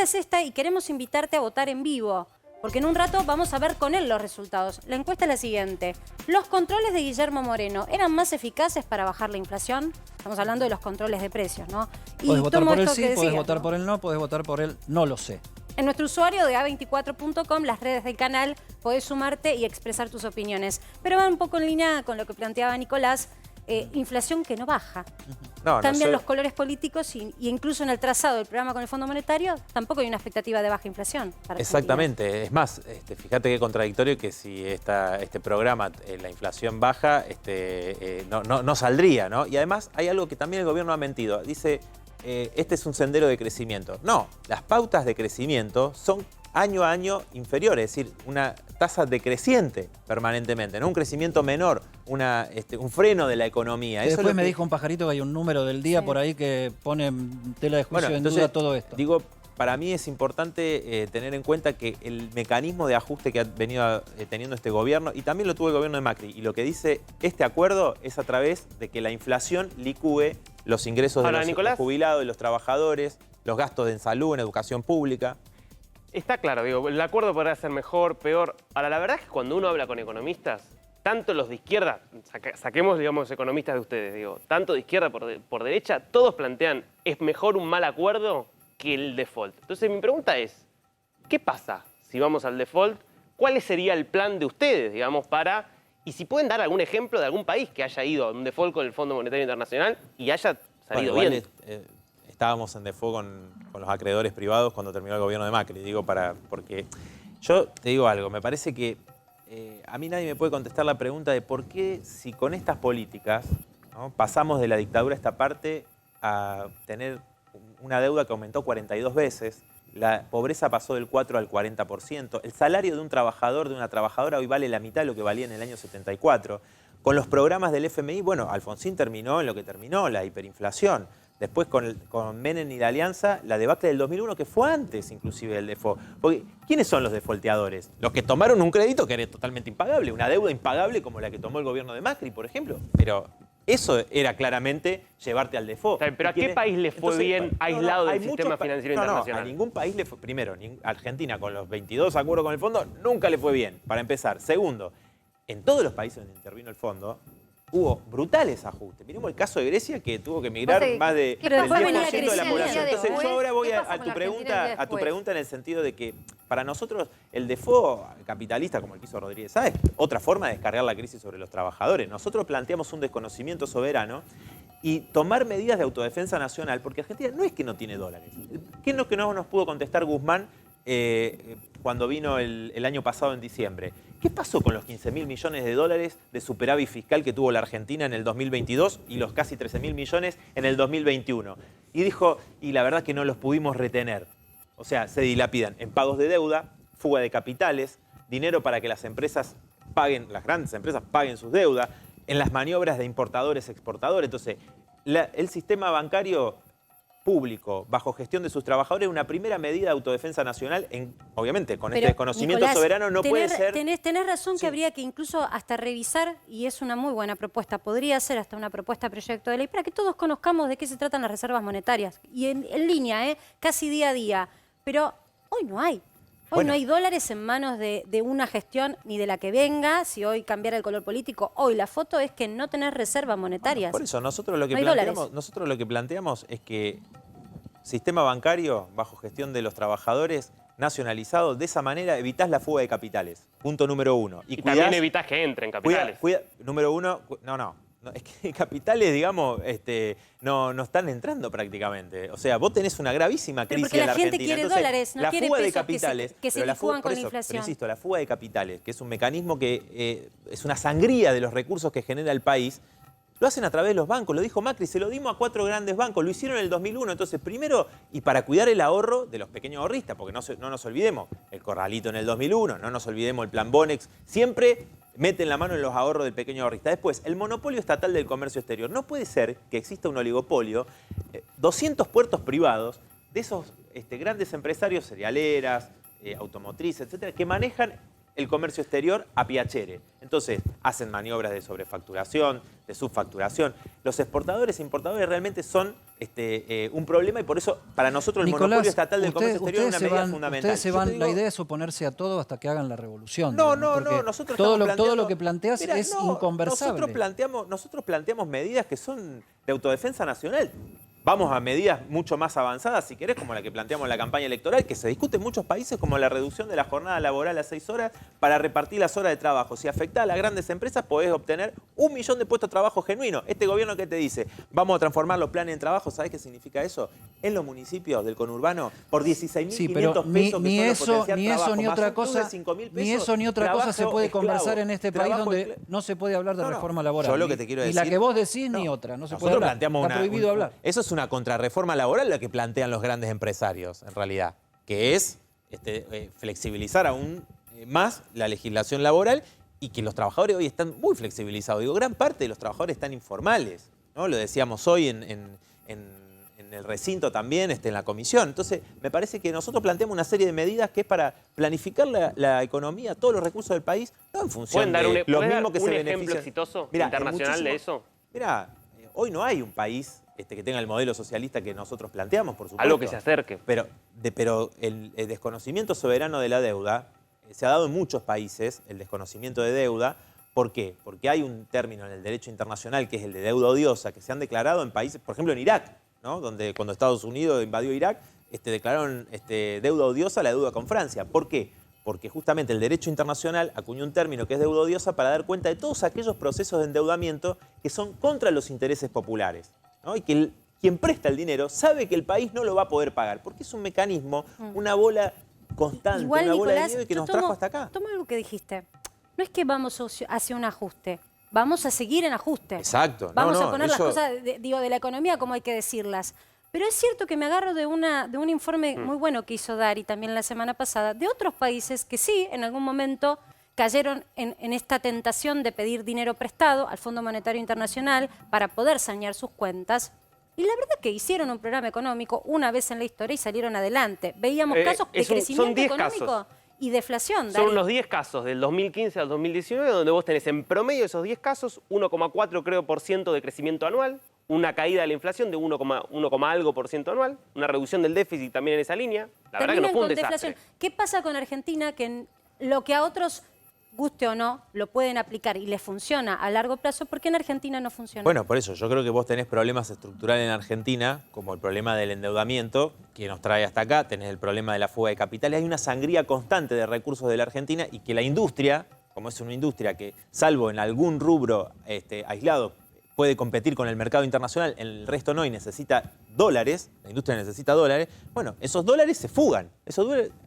es esta y queremos invitarte a votar en vivo, porque en un rato vamos a ver con él los resultados. La encuesta es la siguiente. ¿Los controles de Guillermo Moreno eran más eficaces para bajar la inflación? Estamos hablando de los controles de precios, ¿no? Podés votar por el sí, podés votar por el no, podés votar por el no lo sé. En nuestro usuario de A24.com, las redes del canal, podés sumarte y expresar tus opiniones. Pero va un poco en línea con lo que planteaba Nicolás, inflación que no baja. Cambian los colores políticos y incluso en el trazado del programa con el Fondo Monetario tampoco hay una expectativa de baja inflación. Exactamente. Es más, fíjate qué contradictorio que si este programa, la inflación baja, no saldría, ¿no? Y además hay algo que también el gobierno ha mentido. Dice, este es un sendero de crecimiento. No, las pautas de crecimiento son año a año inferiores, es decir, una tasa decreciente permanentemente, ¿no? Un crecimiento menor, un freno de la economía. Eso después me dijo un pajarito que hay un número del día por ahí que pone en tela de juicio en duda todo esto. Digo, para mí es importante tener en cuenta que el mecanismo de ajuste que ha venido teniendo este gobierno, y también lo tuvo el gobierno de Macri, y lo que dice este acuerdo es a través de que la inflación licúe los ingresos de los jubilados, de los trabajadores, los gastos en salud, en educación pública. Está claro, digo, el acuerdo podrá ser mejor, peor. Ahora, la verdad es que cuando uno habla con economistas, tanto los de izquierda, saquemos, digamos, economistas de ustedes, digo, tanto de izquierda por derecha, todos plantean, es mejor un mal acuerdo que el default. Entonces, mi pregunta es, ¿qué pasa si vamos al default? ¿Cuál sería el plan de ustedes, digamos, para... Y si pueden dar algún ejemplo de algún país que haya ido a un default con el Fondo Monetario Internacional y haya salido bien. Estábamos en default con los acreedores privados cuando terminó el gobierno de Macri, porque yo te digo algo, me parece que a mí nadie me puede contestar la pregunta de por qué si con estas políticas, ¿no?, pasamos de la dictadura a esta parte a tener una deuda que aumentó 42 veces, la pobreza pasó del 4 al 40%, el salario de un trabajador, de una trabajadora hoy vale la mitad de lo que valía en el año 74. Con los programas del FMI, bueno, Alfonsín terminó en lo que terminó, la hiperinflación. Después con Menem y la Alianza, la debacle del 2001, que fue antes inclusive del default. Porque, ¿quiénes son los defaulteadores? Los que tomaron un crédito que era totalmente impagable, una deuda impagable como la que tomó el gobierno de Macri, por ejemplo. Pero eso era claramente llevarte al default. ¿Pero a qué país le fue bien aislado del sistema financiero internacional? A ningún país le fue... Primero, Argentina con los 22 acuerdos con el fondo nunca le fue bien, para empezar. Segundo, en todos los países donde intervino el fondo, hubo brutales ajustes. Miremos el caso de Grecia, que tuvo que emigrar más del 10% de la población. Entonces yo ahora voy a tu pregunta en el sentido de que para nosotros el default capitalista, como el que hizo Rodríguez Sáez, otra forma de descargar la crisis sobre los trabajadores. Nosotros planteamos un desconocimiento soberano y tomar medidas de autodefensa nacional, porque Argentina no es que no tiene dólares. ¿Qué es lo que no nos pudo contestar Guzmán cuando vino el año pasado en diciembre? ¿Qué pasó con los 15.000 millones de dólares de superávit fiscal que tuvo la Argentina en el 2022 y los casi 13.000 millones en el 2021? Y dijo, y la verdad que no los pudimos retener. O sea, se dilapidan en pagos de deuda, fuga de capitales, dinero para que las empresas paguen, las grandes empresas paguen sus deudas, en las maniobras de importadores-exportadores. Entonces, el sistema bancario público, bajo gestión de sus trabajadores, una primera medida de autodefensa nacional, obviamente, con este desconocimiento soberano no puede ser... Tenés razón que habría que incluso hasta revisar, y es una muy buena propuesta, podría ser hasta una propuesta de proyecto de ley, para que todos conozcamos de qué se tratan las reservas monetarias. Y en línea, casi día a día. Pero hoy no hay. Hoy no hay dólares en manos de una gestión ni de la que venga. Si hoy cambiara el color político, hoy la foto es que no tenés reservas monetarias. Por eso, nosotros lo que planteamos es que sistema bancario bajo gestión de los trabajadores nacionalizado, de esa manera evitás la fuga de capitales. Punto número uno. Y también evitás que entren capitales. Número uno, es que capitales, digamos, no están entrando prácticamente. O sea, vos tenés una gravísima crisis en la Argentina. Porque la gente quiere dólares, no quiere pesos capitales, que se licúan con la inflación. Pero insisto, la fuga de capitales, que es un mecanismo que es una sangría de los recursos que genera el país, lo hacen a través de los bancos. Lo dijo Macri, se lo dimos a 4 grandes bancos. Lo hicieron en el 2001. Entonces, primero, y para cuidar el ahorro de los pequeños ahorristas, porque no nos olvidemos el corralito en el 2001, no nos olvidemos el plan Bonex, siempre meten la mano en los ahorros del pequeño ahorrista. Después, el monopolio estatal del comercio exterior. No puede ser que exista un oligopolio, 200 puertos privados de esos grandes empresarios, cerealeras, automotrices, etcétera, que manejan el comercio exterior a piacere. Entonces, hacen maniobras de sobrefacturación, de subfacturación. Los exportadores e importadores realmente son un problema y por eso para nosotros el monopolio estatal del comercio exterior es una medida fundamental. La idea es oponerse a todo hasta que hagan la revolución. No, nosotros todo lo que planteas es inconversable. Nosotros planteamos medidas que son de autodefensa nacional. Vamos a medidas mucho más avanzadas, si querés, como la que planteamos en la campaña electoral, que se discute en muchos países, como la reducción de la jornada laboral a 6 horas para repartir las horas de trabajo. Si afecta a las grandes empresas, podés obtener 1 millón de puestos de trabajo genuinos. Este gobierno que te dice, vamos a transformar los planes en trabajo, ¿sabés qué significa eso? En los municipios del conurbano, por 16.500 pesos, ni eso ni otra cosa se puede esclavo, conversar en este país donde no se puede hablar de reforma laboral. Yo lo que te quiero decir, y la que vos decís ni otra, no se puede hablar. Está prohibido hablar. Eso es una contrarreforma laboral la que plantean los grandes empresarios, en realidad, que es flexibilizar aún más la legislación laboral y que los trabajadores hoy están muy flexibilizados. Digo, gran parte de los trabajadores están informales, ¿no? Lo decíamos hoy en el recinto también, en la comisión. Entonces, me parece que nosotros planteamos una serie de medidas que es para planificar la economía, todos los recursos del país, no en función de lo mismo que se beneficia. ¿Un ejemplo exitoso internacional de eso? Mirá, hoy no hay un país que tenga el modelo socialista que nosotros planteamos, por supuesto. Algo que se acerque. Pero el desconocimiento soberano de la deuda se ha dado en muchos países, el desconocimiento de deuda. ¿Por qué? Porque hay un término en el derecho internacional que es el de deuda odiosa, que se han declarado en países, por ejemplo en Irak, ¿no? Donde cuando Estados Unidos invadió Irak, declararon deuda odiosa la deuda con Francia. ¿Por qué? Porque justamente el derecho internacional acuñó un término que es deuda odiosa para dar cuenta de todos aquellos procesos de endeudamiento que son contra los intereses populares, ¿no? Y que quien presta el dinero sabe que el país no lo va a poder pagar, porque es un mecanismo, una bola constante, igual, una bola Nicolás, de nieve que nos trajo hasta acá. Toma algo que dijiste. No es que vamos hacia un ajuste, vamos a seguir en ajuste. Exacto. Vamos a poner las cosas de la economía como hay que decirlas. Pero es cierto que me agarro de un informe muy bueno que hizo Dari también la semana pasada, de otros países que sí, en algún momento cayeron en esta tentación de pedir dinero prestado al Fondo Monetario Internacional para poder sanear sus cuentas. Y la verdad es que hicieron un programa económico una vez en la historia y salieron adelante. Veíamos casos de crecimiento económico y deflación. Son unos 10 casos del 2015 al 2019 donde vos tenés en promedio de esos 10 casos 1,4% de crecimiento anual, una caída de la inflación de 1, algo por ciento anual, una reducción del déficit también en esa línea. La verdad que no fue un desastre. ¿Qué pasa con Argentina? Que lo que a otros, guste o no, lo pueden aplicar y les funciona a largo plazo, ¿por qué en Argentina no funciona? Bueno, por eso, yo creo que vos tenés problemas estructurales en Argentina, como el problema del endeudamiento, que nos trae hasta acá, tenés el problema de la fuga de capitales, hay una sangría constante de recursos de la Argentina y que la industria, como es una industria que, salvo en algún rubro aislado, puede competir con el mercado internacional, el resto no, y necesita dólares, la industria necesita dólares, bueno, esos dólares se fugan,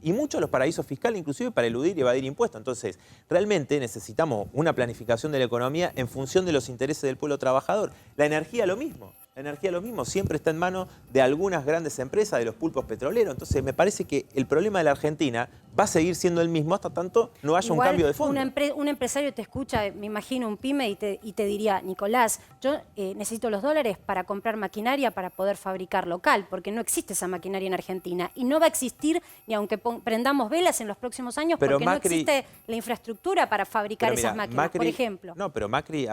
y muchos los paraísos fiscales, inclusive para eludir y evadir impuestos. Entonces, realmente necesitamos una planificación de la economía en función de los intereses del pueblo trabajador. La energía lo mismo. La energía lo mismo, siempre está en manos de algunas grandes empresas, de los pulpos petroleros. Entonces me parece que el problema de la Argentina va a seguir siendo el mismo hasta tanto no haya un cambio de fondo. Un empresario te escucha, me imagino un pyme, y te diría, Nicolás, yo necesito los dólares para comprar maquinaria para poder fabricar local, porque no existe esa maquinaria en Argentina. Y no va a existir ni aunque prendamos velas en los próximos años, porque no existe la infraestructura para fabricar esas máquinas, por ejemplo. No, pero Macri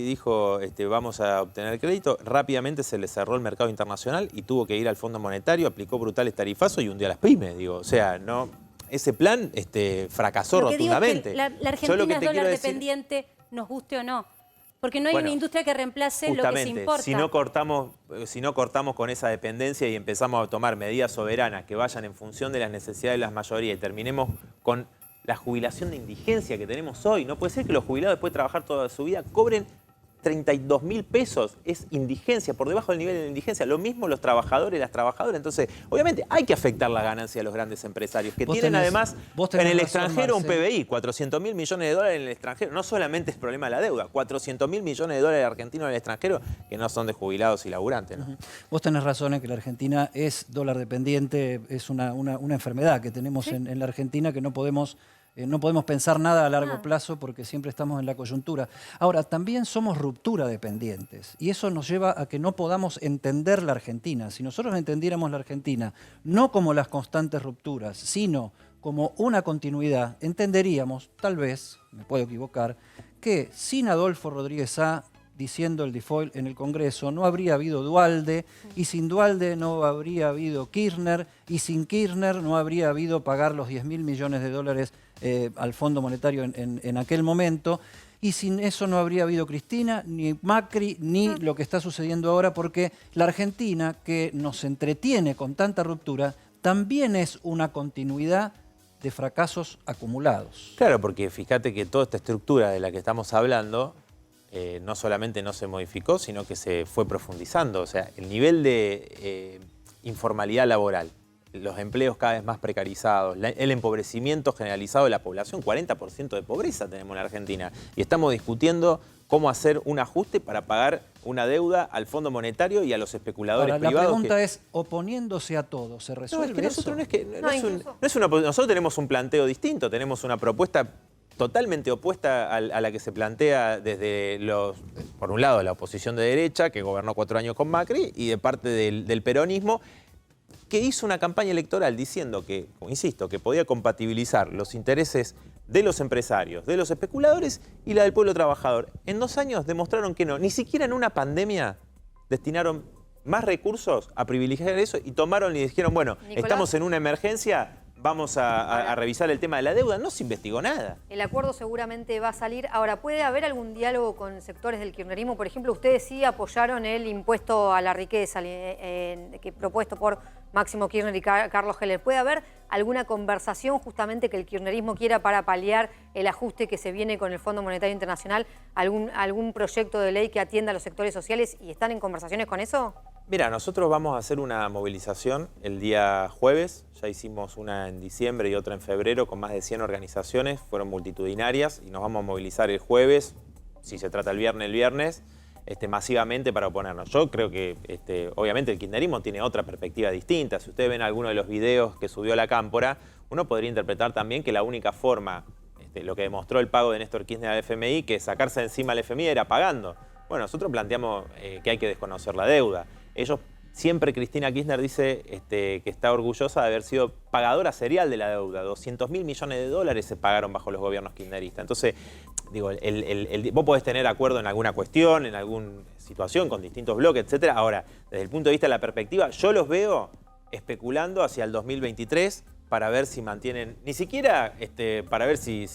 dijo, vamos a obtener crédito, rápidamente se le cerró el mercado internacional y tuvo que ir al Fondo Monetario, aplicó brutales tarifazos y hundió a las pymes, digo. O sea, no, ese plan fracasó rotundamente. La Argentina es dólar dependiente, nos guste o no. Porque no hay una industria que reemplace lo que se importa. Si no cortamos con esa dependencia y empezamos a tomar medidas soberanas que vayan en función de las necesidades de las mayorías y terminemos con la jubilación de indigencia que tenemos hoy. No puede ser que los jubilados después de trabajar toda su vida cobren 32.000 pesos, es indigencia, por debajo del nivel de indigencia. Lo mismo los trabajadores, las trabajadoras. Entonces, obviamente hay que afectar la ganancia de los grandes empresarios, que tienen además en el extranjero un PBI, 400.000 millones de dólares en el extranjero. No solamente es problema de la deuda, 400.000 millones de dólares argentinos en el extranjero que no son de jubilados y laburantes, ¿no? Vos tenés razón en que la Argentina es dólar dependiente, es una enfermedad que tenemos en la Argentina que no podemos pensar nada a largo plazo porque siempre estamos en la coyuntura. Ahora, también somos ruptura dependientes y eso nos lleva a que no podamos entender la Argentina. Si nosotros entendiéramos la Argentina no como las constantes rupturas, sino como una continuidad, entenderíamos, tal vez, me puedo equivocar, que sin Adolfo Rodríguez Sá diciendo el default en el Congreso, no habría habido Duhalde, y sin Duhalde no habría habido Kirchner, y sin Kirchner no habría habido pagar los 10.000 millones de dólares al Fondo Monetario en aquel momento, y sin eso no habría habido Cristina, ni Macri, ni lo que está sucediendo ahora, porque la Argentina, que nos entretiene con tanta ruptura, también es una continuidad de fracasos acumulados. Claro, porque fíjate que toda esta estructura de la que estamos hablando no solamente no se modificó, sino que se fue profundizando. O sea, el nivel de informalidad laboral, los empleos cada vez más precarizados, el empobrecimiento generalizado de la población, 40% de pobreza tenemos en la Argentina. Y estamos discutiendo cómo hacer un ajuste para pagar una deuda al Fondo Monetario y a los especuladores Ahora, privados. la pregunta es, oponiéndose a todo, ¿se resuelve nosotros tenemos un planteo distinto, tenemos una propuesta totalmente opuesta a la que se plantea desde por un lado, la oposición de derecha, que gobernó 4 años con Macri, y de parte del peronismo, que hizo una campaña electoral diciendo que, como insisto, que podía compatibilizar los intereses de los empresarios, de los especuladores y la del pueblo trabajador. En 2 años demostraron que no, ni siquiera en una pandemia destinaron más recursos a privilegiar eso y tomaron y dijeron, bueno, Nicolás, estamos en una emergencia, vamos a revisar el tema de la deuda. No se investigó nada. el acuerdo seguramente va a salir. Ahora, ¿puede haber algún diálogo con sectores del kirchnerismo? Por ejemplo, ustedes sí apoyaron el impuesto a la riqueza que propuesto por Máximo Kirchner y Carlos Heller. ¿Puede haber alguna conversación justamente que el kirchnerismo quiera para paliar el ajuste que se viene con el Fondo Monetario Internacional? ¿Algún proyecto de ley que atienda a los sectores sociales y están en conversaciones con eso? Mira, nosotros vamos a hacer una movilización el día jueves. Ya hicimos una en diciembre y otra en febrero con más de 100 organizaciones. Fueron multitudinarias y nos vamos a movilizar el jueves, si se trata el viernes, masivamente para oponernos. Yo creo que, obviamente, el kirchnerismo tiene otra perspectiva distinta. Si ustedes ven alguno de los videos que subió la Cámpora, uno podría interpretar también que la única forma, lo que demostró el pago de Néstor Kirchner al FMI, que sacarse de encima al FMI era pagando. Bueno, nosotros planteamos que hay que desconocer la deuda. Ellos, siempre Cristina Kirchner dice que está orgullosa de haber sido pagadora serial de la deuda. 200.000 millones de dólares se pagaron bajo los gobiernos kirchneristas. Entonces, digo, vos podés tener acuerdo en alguna cuestión, en alguna situación, con distintos bloques, etcétera. Ahora, desde el punto de vista de la perspectiva, yo los veo especulando hacia el 2023 para ver si mantienen, ni siquiera para ver si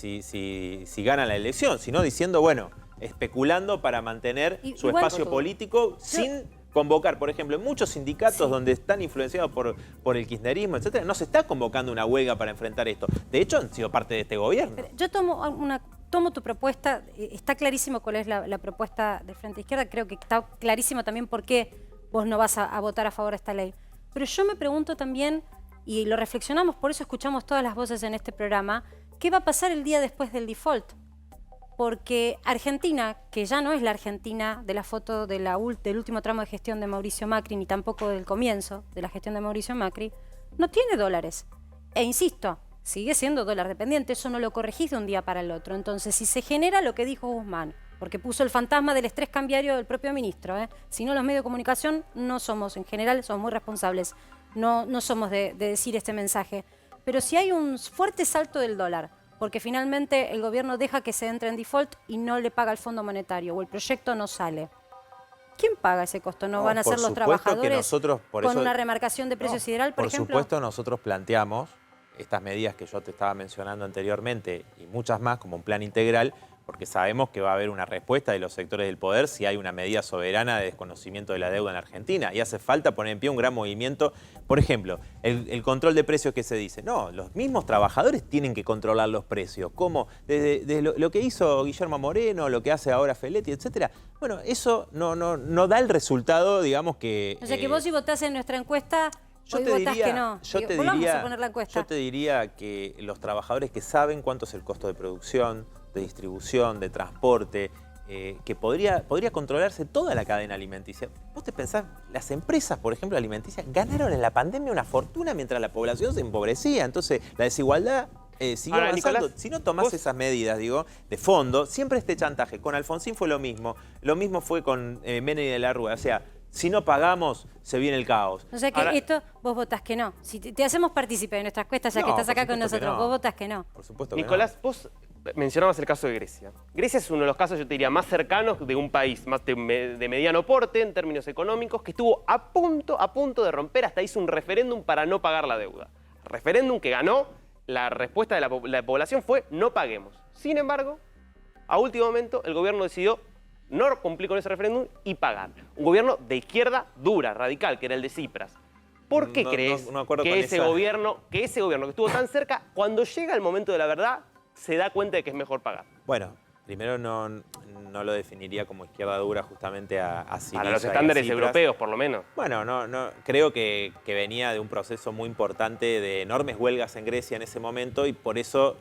ganan la elección, sino diciendo, bueno, especulando para mantener su espacio político sin convocar, por ejemplo, en muchos sindicatos donde están influenciados por el kirchnerismo, etcétera, no se está convocando una huelga para enfrentar esto. De hecho, han sido parte de este gobierno. Pero yo tomo tu propuesta, está clarísimo cuál es la propuesta del Frente Izquierda, creo que está clarísimo también por qué vos no vas a votar a favor de esta ley. Pero yo me pregunto también, y lo reflexionamos, por eso escuchamos todas las voces en este programa, ¿qué va a pasar el día después del default? Porque Argentina, que ya no es la Argentina de la foto del último tramo de gestión de Mauricio Macri, ni tampoco del comienzo de la gestión de Mauricio Macri, no tiene dólares. E insisto, sigue siendo dólar dependiente, eso no lo corregís de un día para el otro. Entonces, si se genera lo que dijo Guzmán, porque puso el fantasma del estrés cambiario del propio ministro, si no los medios de comunicación no somos, en general, somos muy responsables, no somos de decir este mensaje. Pero si hay un fuerte salto del dólar, porque finalmente el gobierno deja que se entre en default y no le paga el Fondo Monetario o el proyecto no sale. ¿Quién paga ese costo? ¿No van a ser los trabajadores con una remarcación de precio sideral, por ejemplo? Por supuesto, nosotros planteamos estas medidas que yo te estaba mencionando anteriormente y muchas más como un plan integral, porque sabemos que va a haber una respuesta de los sectores del poder si hay una medida soberana de desconocimiento de la deuda en la Argentina. Y hace falta poner en pie un gran movimiento. Por ejemplo, el control de precios que se dice. No, los mismos trabajadores tienen que controlar los precios. ¿Cómo? Desde lo que hizo Guillermo Moreno, lo que hace ahora Feletti, etcétera. Bueno, eso no da el resultado, digamos que... O sea que vos si votás en nuestra encuesta... Yo te diría que los trabajadores que saben cuánto es el costo de producción, de distribución, de transporte, que podría controlarse toda la cadena alimenticia. Vos te pensás, las empresas, por ejemplo, alimenticias, ganaron en la pandemia una fortuna mientras la población se empobrecía. Entonces, la desigualdad siguió avanzando. Nicolás, si no tomás esas medidas, digo, de fondo, siempre este chantaje. Con Alfonsín fue lo mismo fue con Menem y de la Rúa. O sea, si no pagamos, se viene el caos. O sea que esto vos votás que no. Si te hacemos partícipe de nuestras encuestas, ya que estás acá con nosotros, vos votás que no. Por supuesto que Nicolás, no. vos mencionabas el caso de Grecia. Grecia es uno de los casos, yo te diría, más cercanos de un país más de mediano porte en términos económicos, que estuvo a punto de romper, hasta hizo un referéndum para no pagar la deuda. Referéndum que ganó, la respuesta de la población fue no paguemos. Sin embargo, a último momento, el gobierno decidió no cumplir con ese referéndum y pagar. Un gobierno de izquierda dura, radical, que era el de Tsipras. ¿Por qué crees que ese gobierno que estuvo tan cerca, cuando llega el momento de la verdad, se da cuenta de que es mejor pagar? Bueno, primero no lo definiría como izquierda dura justamente a Syriza. Para los estándares europeos, por lo menos. Bueno, creo que venía de un proceso muy importante de enormes huelgas en Grecia en ese momento y por eso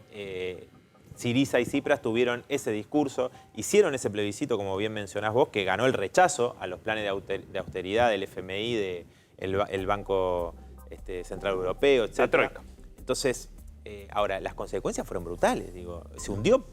Syriza y Tsipras tuvieron ese discurso, hicieron ese plebiscito, como bien mencionás vos, que ganó el rechazo a los planes de austeridad del FMI, del Banco Central Europeo, etc. Entonces, ahora, las consecuencias fueron brutales. Digo,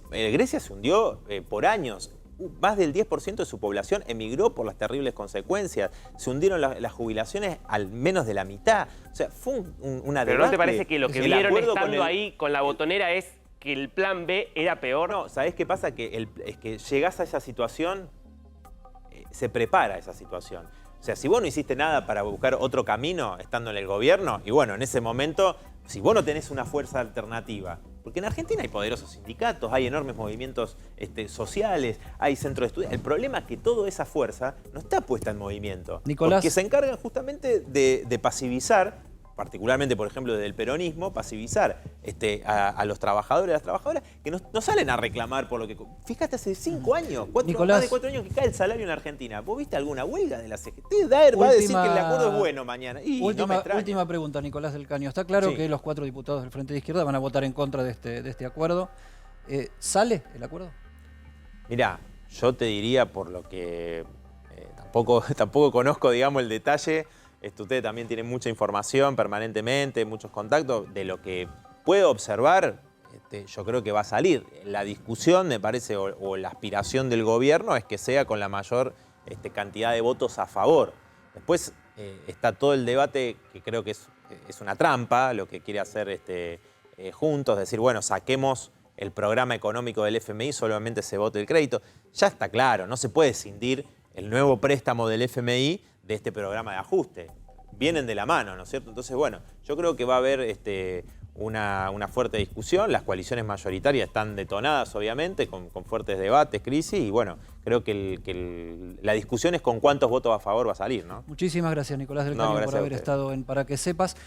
Grecia se hundió por años. Más del 10% de su población emigró por las terribles consecuencias. Se hundieron las jubilaciones al menos de la mitad. O sea, fue una ¿Pero no te parece que lo que vieron estando ahí con la botonera es que el plan B era peor? No, ¿sabés qué pasa? Es que llegás a esa situación, se prepara esa situación. O sea, si vos no hiciste nada para buscar otro camino estando en el gobierno, y bueno, en ese momento, si vos no tenés una fuerza alternativa, porque en Argentina hay poderosos sindicatos, hay enormes movimientos sociales, hay centros de estudio. El problema es que toda esa fuerza no está puesta en movimiento. Nicolás, porque se encargan justamente de pasivizar, particularmente, por ejemplo, desde el peronismo, pasivizar a los trabajadores y las trabajadoras que no salen a reclamar por lo que... Fíjate, hace 5 años, más de 4 años que cae el salario en Argentina. ¿Vos viste alguna huelga de la CGT? Daer va a decir que el acuerdo es bueno mañana. Y última pregunta, Nicolás del Caño. Está claro que los 4 diputados del Frente de Izquierda van a votar en contra de este acuerdo. ¿Sale el acuerdo? Mirá, yo te diría, por lo que tampoco conozco, digamos, el detalle. Usted también tiene mucha información permanentemente, muchos contactos. De lo que puedo observar, yo creo que va a salir. La discusión, me parece, o la aspiración del gobierno es que sea con la mayor cantidad de votos a favor. Después está todo el debate, que creo que es una trampa, lo que quiere hacer Juntos, decir, bueno, saquemos el programa económico del FMI, solamente se vote el crédito. Ya está claro, no se puede escindir el nuevo préstamo del FMI de este programa de ajuste. Vienen de la mano, ¿no es cierto? Entonces, bueno, yo creo que va a haber una fuerte discusión. Las coaliciones mayoritarias están detonadas, obviamente, con fuertes debates, crisis, y bueno, creo que la discusión es con cuántos votos a favor va a salir, ¿no? Muchísimas gracias, Nicolás del Caño, por haber estado en Para que Sepas.